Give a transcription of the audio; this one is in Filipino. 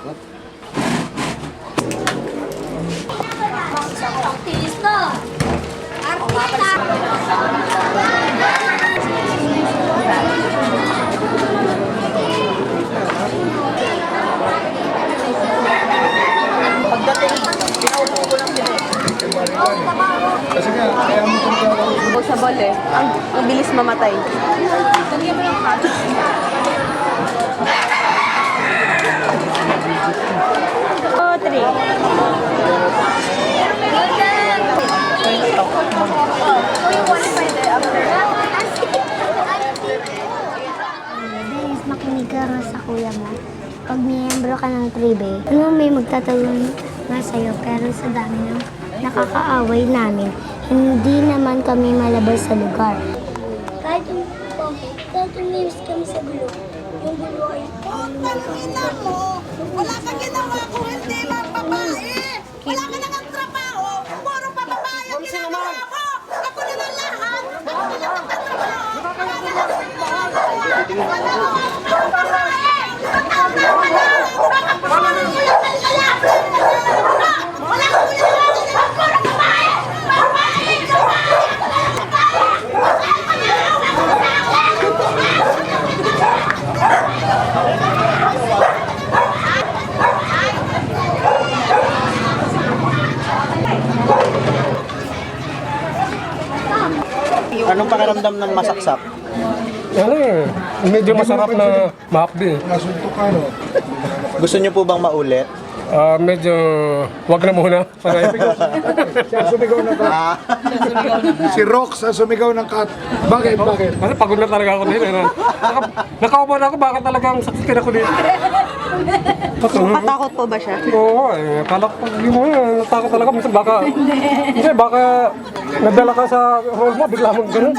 Tinis na! Artista! Pagdating, pinaupo ko lang din. Kasi nga, kaya mo kung O sa ball eh. Ang bilis mamatay. Ganyan mo yung kato. Oh, 3. Dennis, makinig ka nga sa kuya mo. Pag miyembro ka ng tribe, may magtatulong nga sa'yo. Pero sa dami ng nakakaaway namin, hindi naman kami malabas sa lugar. Kahit umiwas kami sa gulo, yung gulo ay... Talangina mo! Wala kang ginawa kung hindi lang babae! Wala ka nang trabaho! Puro pa babae ang ginagawa mo! Ako na lang lahat! Ako na lang magtatrabaho! Wala na lang wala akong babae! Wala akong lalaki! Wala akong lalaki! Puro babae! Babae! Anong pakiramdam ng masaksak? Ano eh, medyo masarap na mahapdi. nasuntok ka, no? Gusto niyo po bang maulit? Medyo wag na muna. Sanay. Siya sumigaw ng kat. Si Rox ang sumigaw ng kat. Bakit? Bakit? Kasi pagod na talaga ako dito. Nakaupo na ako, baka talagang sakitin ako dito. Matakot po ba siya? Oo, eh, kala ko pag mo natakot talaga. Minsan baka, hindi, baka nadala ka sa role mo, bigla mong ganun.